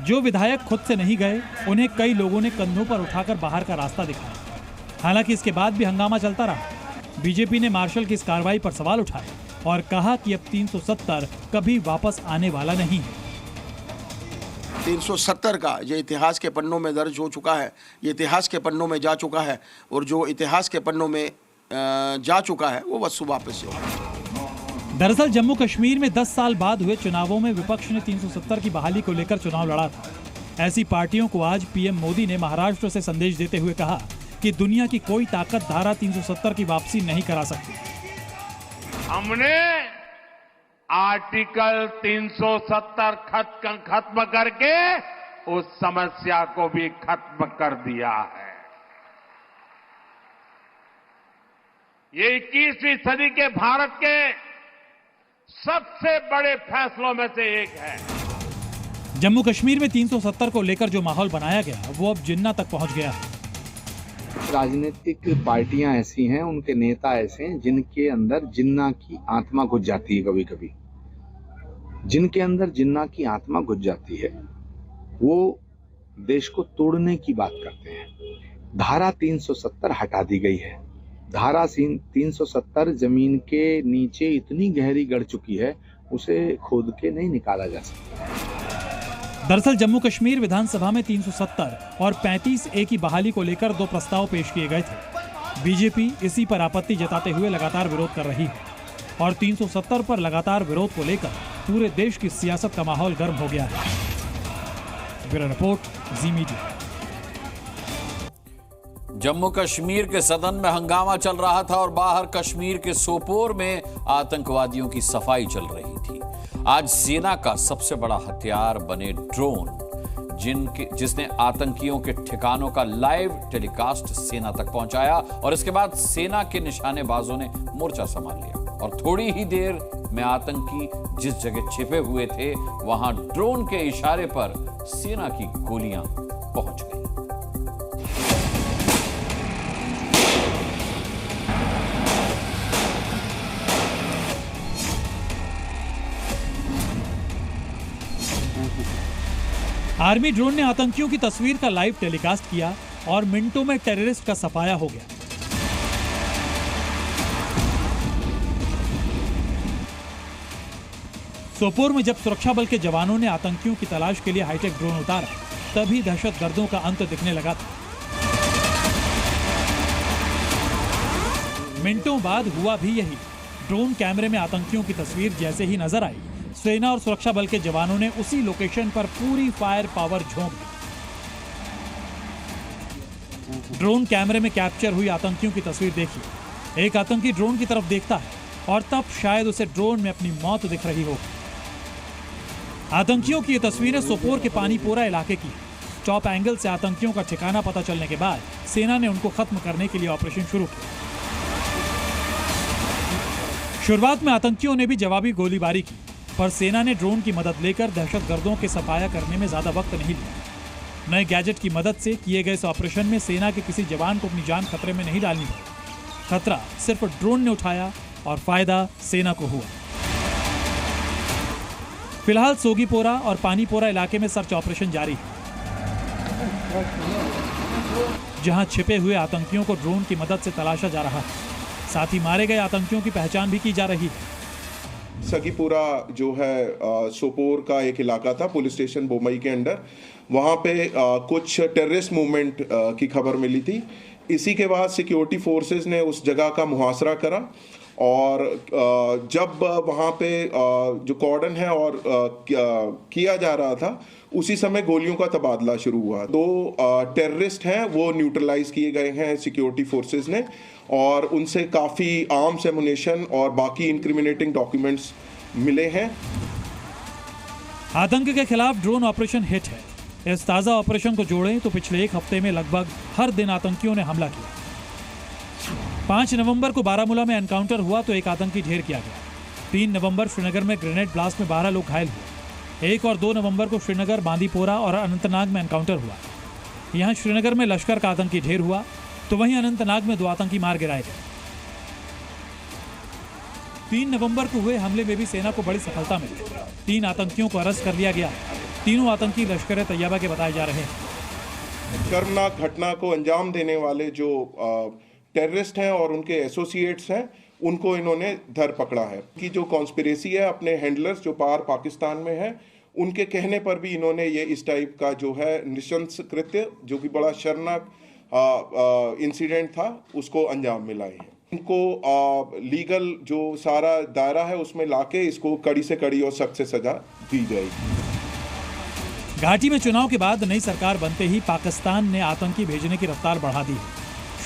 जो विधायक खुद से नहीं गए उन्हें कई लोगों ने कंधों पर उठाकर बाहर का रास्ता दिखाया। हालांकि इसके बाद भी हंगामा चलता रहा। बीजेपी ने मार्शल की इस कार्रवाई पर सवाल उठाए और कहा कि अब 370 कभी वापस आने वाला नहीं है। 370 का जो इतिहास के पन्नों में दर्ज हो चुका है, ये इतिहास के पन्नों में जा चुका है, और जो इतिहास के पन्नों में जा चुका है वो वस्तु वापस होगा। दरअसल जम्मू कश्मीर में 10 साल बाद हुए चुनावों में विपक्ष ने 370 की बहाली को लेकर चुनाव लड़ा था। ऐसी पार्टियों को आज पीएम मोदी ने महाराष्ट्र से संदेश देते हुए कहा कि दुनिया की कोई ताकत धारा 370 की वापसी नहीं करा सकती। हमने आर्टिकल 370 खत्म करके उस समस्या को भी खत्म कर दिया है। ये 21वीं सदी के भारत के सबसे बड़े फैसलों में से एक है। जम्मू कश्मीर में 370 को लेकर जो माहौल बनाया गया वो अब जिन्ना तक पहुंच गया है। राजनीतिक पार्टियां ऐसी हैं, उनके नेता ऐसे हैं जिनके अंदर जिन्ना की आत्मा घुस जाती है। कभी कभी जिनके अंदर जिन्ना की आत्मा घुस जाती है वो देश को तोड़ने की बात करते हैं। धारा 370 हटा दी गई है। धारा 370 जमीन के नीचे इतनी गहरी गड़ चुकी है, उसे खोद के नहीं निकाला जा सकता। दरअसल जम्मू कश्मीर विधानसभा में 370 और 35A की बहाली को लेकर 2 प्रस्ताव पेश किए गए थे। बीजेपी इसी पर आपत्ति जताते हुए लगातार विरोध कर रही है और 370 पर लगातार विरोध को लेकर पूरे देश की सियासत का माहौल गर्म हो गया है। ब्यूरो रिपोर्ट, जी मीडिया। जम्मू कश्मीर के सदन में हंगामा चल रहा था और बाहर कश्मीर के सोपोर में आतंकवादियों की सफाई चल रही थी। आज सेना का सबसे बड़ा हथियार बने ड्रोन, जिसने आतंकियों के ठिकानों का लाइव टेलीकास्ट सेना तक पहुंचाया और इसके बाद सेना के निशानेबाजों ने मोर्चा संभाल लिया और थोड़ी ही देर में आतंकी जिस जगह छिपे हुए थे वहां ड्रोन के इशारे पर सेना की गोलियां पहुंच गई। आर्मी ड्रोन ने आतंकियों की तस्वीर का लाइव टेलीकास्ट किया और मिनटों में टेररिस्ट का सफाया हो गया। सोपोर में जब सुरक्षा बल के जवानों ने आतंकियों की तलाश के लिए हाईटेक ड्रोन उतारा, तभी दहशतगर्दों का अंत दिखने लगा था। मिनटों बाद हुआ भी यही। ड्रोन कैमरे में आतंकियों की तस्वीर जैसे ही नजर आई, सेना और सुरक्षा बल के जवानों ने उसी लोकेशन पर पूरी फायर पावर झोंक दी। ड्रोन कैमरे में कैप्चर हुई आतंकियों की तस्वीर देखिए। एक आतंकी ड्रोन की तरफ देखता है और तब शायद उसे ड्रोन में अपनी मौत दिख रही हो। आतंकियों की ये तस्वीरें सोपोर के पानीपोरा इलाके की। टॉप एंगल से आतंकियों का ठिकाना पता चलने के बाद सेना ने उनको खत्म करने के लिए ऑपरेशन शुरू किया। शुरुआत में आतंकियों ने भी जवाबी गोलीबारी की, पर सेना ने ड्रोन की मदद लेकर दहशतगर्दों के सफाया करने में ज्यादा वक्त नहीं लिया। नए गैजेट की मदद से किए गए इस ऑपरेशन में सेना के किसी जवान को अपनी जान खतरे में नहीं डालनी पड़ी। खतरा सिर्फ ड्रोन ने उठाया और फायदा सेना को हुआ। फिलहाल सोगीपोरा और पानीपोरा इलाके में सर्च ऑपरेशन जारी है, जहां छिपे हुए आतंकियों को ड्रोन की मदद से तलाशा जा रहा है। साथ ही मारे गए आतंकियों की पहचान भी की जा रही है। सगीपुरा जो है सोपोर का एक इलाका था, पुलिस स्टेशन बोमई के अंडर। वहाँ पे कुछ टेररिस्ट मूवमेंट की खबर मिली थी। इसी के बाद सिक्योरिटी फोर्सेस ने उस जगह का मुहासरा करा और जब वहाँ पे जो कॉर्डन है और किया जा रहा था, उसी समय गोलियों का तबादला शुरू हुआ। 2 टेररिस्ट हैं वो न्यूट्रलाइज किए गए हैं सिक्योरिटी फोर्सेस ने और उनसे काफ़ी आर्म्स एमुनेशन और बाकी इंक्रिमिनेटिंग डॉक्यूमेंट्स मिले हैं। आतंक के खिलाफ ड्रोन ऑपरेशन हिट है। इस ताजा ऑपरेशन को जोड़ें तो पिछले एक हफ्ते में लगभग हर दिन आतंकियों ने हमला किया। 5 नवंबर को बारामूला में एनकाउंटर हुआ तो एक आतंकी ढेर किया गया। 3 नवंबर श्रीनगर में ग्रेनेड ब्लास्ट में 12 लोग घायल हुए। 1 और 2 नवंबर को श्रीनगर, बांदीपोरा और अनंतनाग में एनकाउंटर हुआ। यहाँ श्रीनगर में लश्कर का आतंकी ढेर हुआ तो वहीं अनंतनाग में 2 आतंकी मार गिराए गए। 3 नवंबर को हुए हमले में भी सेना को बड़ी सफलता मिली। 3 आतंकियों को अरेस्ट कर लिया गया। तीनों आतंकी लश्कर तैयबा के बताए जा रहे हैं। शर्मनाक घटना को अंजाम देने वाले जो टेररिस्ट हैं और उनके एसोसिएट्स हैं, उनको इन्होंने धर पकड़ा है। कि जो कॉन्स्पिरेसी है अपने हैंडलर्स जो पार पाकिस्तान में है, उनके कहने पर भी इन्होंने ये इस टाइप का जो है नृशंस कृत्य, जो कि बड़ा शर्मनाक इंसिडेंट था, उसको अंजाम मिलाए हैं। इनको लीगल जो सारा दायरा है उसमें लाके इसको कड़ी से कड़ी और सख्त से सजा दी जाएगी। घाटी में चुनाव के बाद नई सरकार बनते ही पाकिस्तान ने आतंकी भेजने की रफ्तार बढ़ा दी।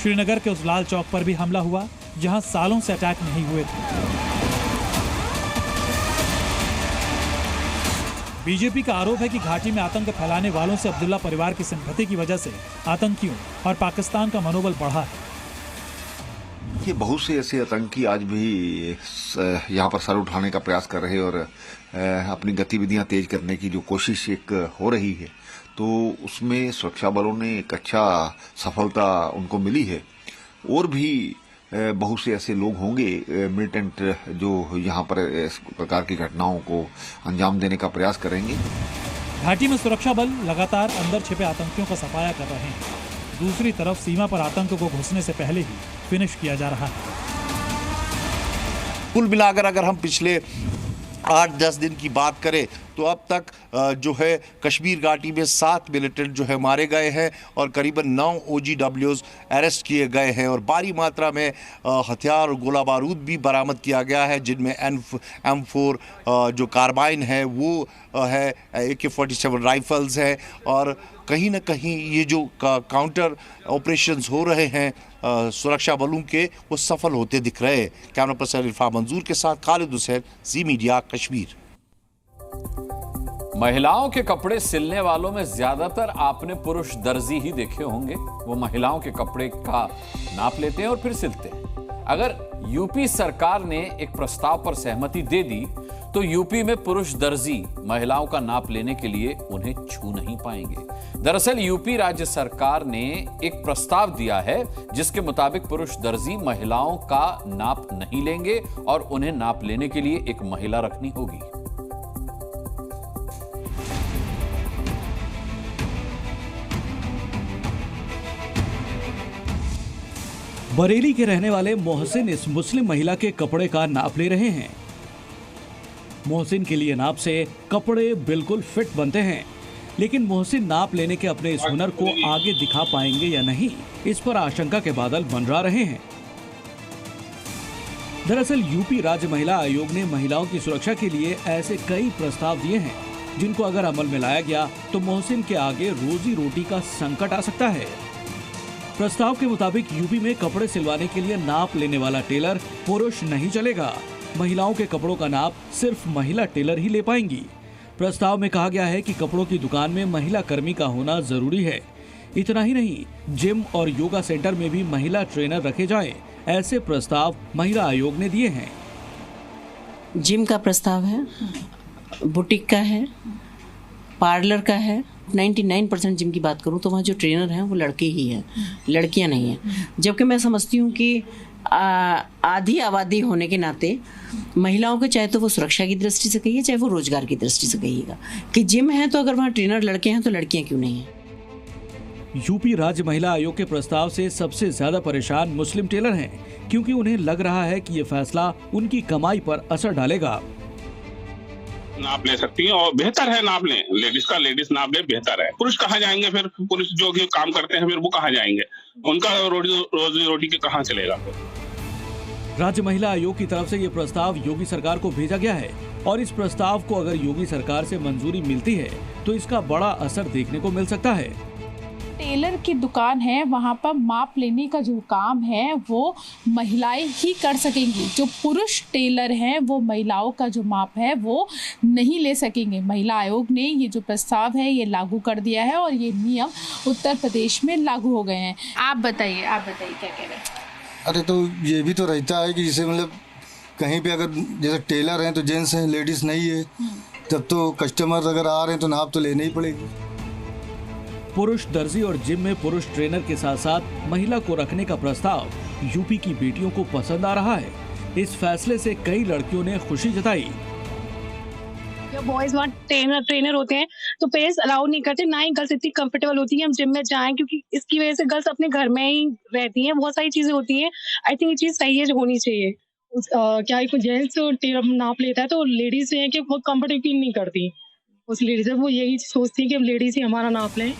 श्रीनगर के उस लाल चौक पर भी हमला हुआ जहां सालों से अटैक नहीं हुए थे। बीजेपी का आरोप है कि घाटी में आतंक फैलाने वालों से अब्दुल्ला परिवार की सिंपैथी की वजह से आतंकियों और पाकिस्तान का मनोबल बढ़ा है। ये बहुत से ऐसे आतंकी आज भी यहाँ पर सर उठाने का प्रयास कर रहे और अपनी गतिविधियां तेज करने की जो कोशिश एक हो रही है, तो उसमें सुरक्षा बलों ने एक अच्छा सफलता उनको मिली है। और भी बहुत से ऐसे लोग होंगे मिलिटेंट जो यहाँ पर इस प्रकार की घटनाओं को अंजाम देने का प्रयास करेंगे। घाटी में सुरक्षा बल लगातार अंदर छिपे आतंकियों का सफाया कर रहे हैं। दूसरी तरफ सीमा पर आतंक को घुसने से पहले ही फिनिश किया जा रहा है। कुल मिलाकर अगर हम पिछले 8-10 दिन की बात करें तो अब तक जो है कश्मीर घाटी में 7 मिलिटेंट जो है मारे गए हैं और करीबन 9 OGWs अरेस्ट किए गए हैं और भारी मात्रा में हथियार और गोला बारूद भी बरामद किया गया है, जिनमें M4 जो कार्बाइन है वो है, AK-47 राइफल्स है और कहीं ना कहीं ये जो काउंटर ऑपरेशंस हो रहे हैं सुरक्षा बलों के, वो सफल होते दिख रहे हैं। कैमरा पर्सन इरफान मंजूर के साथ खालिद हुसैन, जी मीडिया, कश्मीर। महिलाओं के कपड़े सिलने वालों में ज्यादातर आपने पुरुष दर्जी ही देखे होंगे। वो महिलाओं के कपड़े का नाप लेते हैं और फिर सिलते हैं। अगर यूपी सरकार ने एक प्रस्ताव पर सहमति दे दी तो यूपी में पुरुष दर्जी महिलाओं का नाप लेने के लिए उन्हें छू नहीं पाएंगे। दरअसल यूपी राज्य सरकार ने एक प्रस्ताव दिया है जिसके मुताबिक पुरुष दर्जी महिलाओं का नाप नहीं लेंगे और उन्हें नाप लेने के लिए एक महिला रखनी होगी। बरेली के रहने वाले मोहसिन इस मुस्लिम महिला के कपड़े का नाप ले रहे हैं। मोहसिन के लिए नाप से कपड़े बिल्कुल फिट बनते हैं, लेकिन मोहसिन नाप लेने के अपने इस हुनर को आगे दिखा पाएंगे या नहीं, इस पर आशंका के बादल मंडरा रहे हैं। दरअसल यूपी राज्य महिला आयोग ने महिलाओं की सुरक्षा के लिए ऐसे कई प्रस्ताव दिए हैं जिनको अगर अमल में लाया गया तो मोहसिन के आगे रोजी रोटी का संकट आ सकता है। प्रस्ताव के मुताबिक यूपी में कपड़े सिलवाने के लिए नाप लेने वाला टेलर पुरुष नहीं चलेगा। महिलाओं के कपड़ों का नाप सिर्फ महिला टेलर ही ले पाएंगी। प्रस्ताव में कहा गया है कि कपड़ों की दुकान में महिला कर्मी का होना जरूरी है। इतना ही नहीं, जिम और योगा सेंटर में भी महिला ट्रेनर रखे जाएं। ऐसे प्रस्ताव महिला आयोग ने दिए हैं। जिम का प्रस्ताव है, बुटीक का है, पार्लर का है। 99% जिम की बात करूं तो वहाँ जो ट्रेनर हैं वो लड़के ही हैं, लड़कियां नहीं हैं। जबकि मैं समझती हूँ कि आधी आबादी होने के नाते महिलाओं को चाहे तो वो सुरक्षा की दृष्टि से कहिए, चाहे वो रोजगार की दृष्टि से कहिएगा कि जिम है तो अगर वहाँ ट्रेनर लड़के हैं तो लड़कियां क्यों नहीं हैं। यूपी राज्य महिला आयोग के प्रस्ताव से सबसे ज्यादा परेशान मुस्लिम टेलर हैं, क्योंकि उन्हें लग रहा है कि ये फैसला उनकी कमाई पर असर डालेगा। नाप ले सकती हैं और बेहतर है नाप लें, लेडीज का लेडीज नाप ले बेहतर है। पुरुष कहाँ जाएंगे फिर? पुरुष जो भी काम करते हैं फिर वो कहाँ जाएंगे? उनका रोजी रोटी के कहाँ चलेगा? राज्य महिला आयोग की तरफ से ये प्रस्ताव योगी सरकार को भेजा गया है और इस प्रस्ताव को अगर योगी सरकार से मंजूरी मिलती है तो इसका बड़ा असर देखने को मिल सकता है। टेलर की दुकान है वहाँ पर माप लेने का जो काम है वो महिलाएं ही कर सकेंगी। जो पुरुष टेलर हैं वो महिलाओं का जो माप है वो नहीं ले सकेंगे। महिला आयोग ने ये जो प्रस्ताव है ये लागू कर दिया है और ये नियम उत्तर प्रदेश में लागू हो गए हैं। आप बताइए क्या कह रहे हैं? अरे तो ये भी तो रहता है कि जैसे मतलब कहीं पे अगर जैसे टेलर हैं तो जेंट्स हैं, लेडीज़ नहीं है, तब तो कस्टमर अगर आ रहे हैं तो नाप तो लेनी ही पड़ेगी। पुरुष दर्जी और जिम में पुरुष ट्रेनर के साथ साथ महिला को रखने का प्रस्ताव यूपी की बेटियों को पसंद आ रहा है। इस फैसले से कई लड़कियों ने खुशी जताई। बॉयज वहाँ ट्रेनर होते हैं तो पेरेंट्स अलाउ नहीं करते, ना ही गर्ल्स इतनी कंफर्टेबल होती है हम जिम में जाएं, क्योंकि इसकी वजह से गर्ल्स अपने घर में ही रहती हैं, बहुत सारी चीजें होती हैं। आई थिंक ये चीज सही है जो होनी चाहिए। क्या जेंट्स नाप लेता है तो लेडीज है कि बहुत कंफर्टेबल फील नहीं करती उस लेडीज, वो यही सोचती है कि हम लेडीज ही हमारा नाप लें।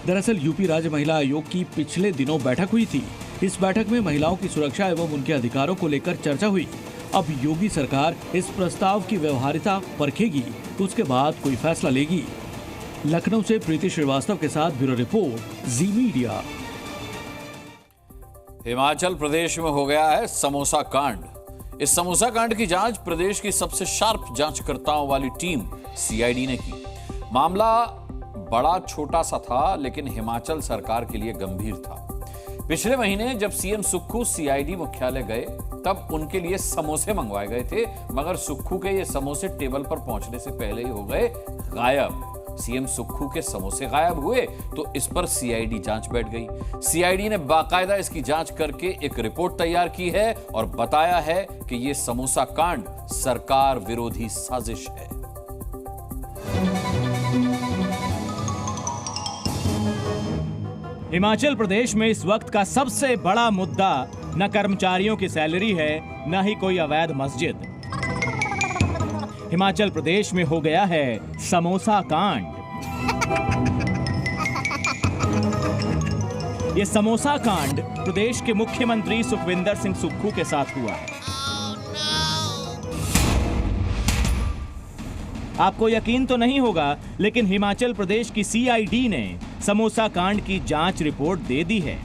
दरअसल यूपी राज्य महिला आयोग की पिछले दिनों बैठक हुई थी। इस बैठक में महिलाओं की सुरक्षा एवं उनके अधिकारों को लेकर चर्चा हुई। अब योगी सरकार इस प्रस्ताव की व्यवहारिता परखेगी तो उसके बाद कोई फैसला लेगी। लखनऊ से प्रीति श्रीवास्तव के साथ ब्यूरो रिपोर्ट, जी मीडिया। हिमाचल प्रदेश में हो गया है समोसा कांड। इस समोसा कांड की जांच प्रदेश की सबसे शार्प जांचकर्ताओं वाली टीम सीआईडी ने की। मामला बड़ा छोटा सा था लेकिन हिमाचल सरकार के लिए गंभीर था। पिछले महीने जब सीएम सुक्खू सीआईडी मुख्यालय गए तब उनके लिए समोसे मंगवाए गए थे, मगर सुक्खू के ये समोसे टेबल पर पहुंचने से पहले ही हो गए गायब। सीएम सुक्खू के समोसे गायब हुए तो इस पर सीआईडी जांच बैठ गई। सीआईडी ने बाकायदा इसकी जांच करके एक रिपोर्ट तैयार की है और बताया है कि यह समोसा कांड सरकार विरोधी साजिश है। हिमाचल प्रदेश में इस वक्त का सबसे बड़ा मुद्दा न कर्मचारियों की सैलरी है न ही कोई अवैध मस्जिद। हिमाचल प्रदेश में हो गया है समोसा कांड। ये समोसा कांड प्रदेश के मुख्यमंत्री सुखविंदर सिंह सुक्खू के साथ हुआ है। आपको यकीन तो नहीं होगा लेकिन हिमाचल प्रदेश की सीआईडी ने समोसा कांड की जांच रिपोर्ट दे दी है।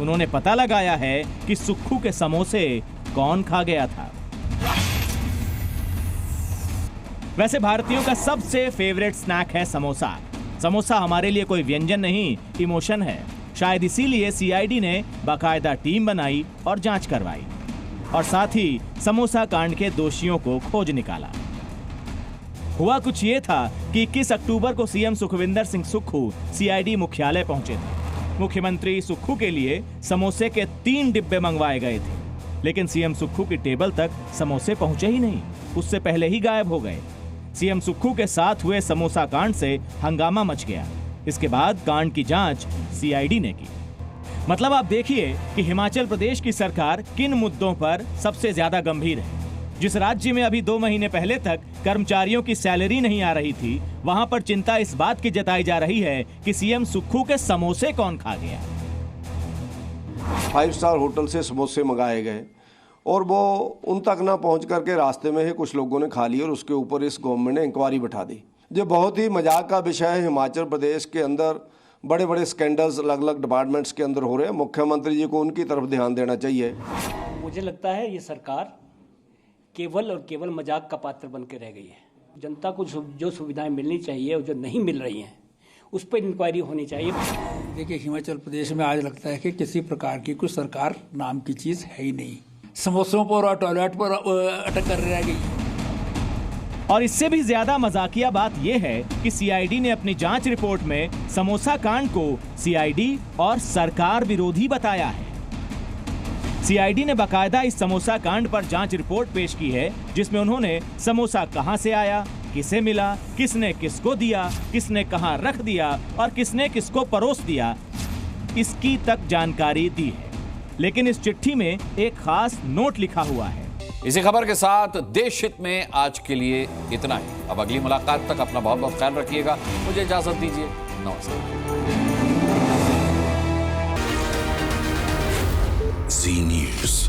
उन्होंने पता लगाया है कि सुक्खू के समोसे कौन खा गया था। वैसे भारतीयों का सबसे फेवरेट स्नैक है समोसा। समोसा हमारे लिए कोई व्यंजन नहीं, इमोशन है। शायद इसीलिए सीआईडी ने बाकायदा टीम बनाई और जांच करवाई और साथ ही समोसा कांड के दोषियों को खोज निकाला। हुआ कुछ ये था कि 21 अक्टूबर को सीएम सुखविंदर सिंह सुक्खू सीआईडी मुख्यालय पहुंचे थे। मुख्यमंत्री सुक्खू के लिए समोसे के 3 डिब्बे मंगवाए गए थे, लेकिन सीएम सुक्खू की टेबल तक समोसे पहुंचे ही नहीं, उससे पहले ही गायब हो गए। सीएम सुक्खू के साथ हुए समोसा कांड से हंगामा मच गया। इसके बाद कांड की जांच सीआईडी ने की। मतलब आप देखिए कि हिमाचल प्रदेश की सरकार किन मुद्दों पर सबसे ज्यादा गंभीर है। जिस राज्य में अभी 2 महीने पहले तक कर्मचारियों की सैलरी नहीं आ रही थी, वहां पर चिंता इस बात की जताई जा रही है कि सीएम सुक्खू के समोसे कौन खा गया। 5 स्टार होटल से समोसे मंगाए गए और वो उन तक ना पहुंच करके रास्ते में ही कुछ लोगों ने खा लिया और उसके ऊपर इस गवर्नमेंट ने इंक्वायरी बैठा दी। ये बहुत ही मजाक का विषय है। हिमाचल प्रदेश के अंदर बड़े बड़े स्कैंडल्स अलग अलग डिपार्टमेंट्स के अंदर हो रहे हैं। मुख्यमंत्री जी को उनकी तरफ ध्यान देना चाहिए। मुझे लगता है ये सरकार केवल और केवल मजाक का पात्र बन के रह गई है। जनता को जो सुविधाएं मिलनी चाहिए और जो नहीं मिल रही हैं उस पर इंक्वायरी होनी चाहिए। देखिए, हिमाचल प्रदेश में आज लगता है कि किसी प्रकार की कुछ सरकार नाम की चीज़ है ही नहीं। समोसों पर और टॉयलेट पर अटक कर रह गई। और इससे भी ज्यादा मजाकिया बात यह है कि सीआईडी ने अपनी जांच रिपोर्ट में समोसा कांड को सीआईडी और सरकार विरोधी बताया है। सीआईडी ने बाकायदा इस समोसा कांड पर जांच रिपोर्ट पेश की है, जिसमें उन्होंने समोसा कहां से आया, किसे मिला, किसने किसको दिया, किसने कहां रख दिया और किसने किसको परोस दिया, इसकी तक जानकारी दी है। लेकिन इस चिट्ठी में एक खास नोट लिखा हुआ है। इसी खबर के साथ देश हित में आज के लिए इतना ही। अब अगली मुलाकात तक अपना बहुत बहुत ख्याल रखिएगा। मुझे इजाजत दीजिए। नमस्कार। जी न्यूज़।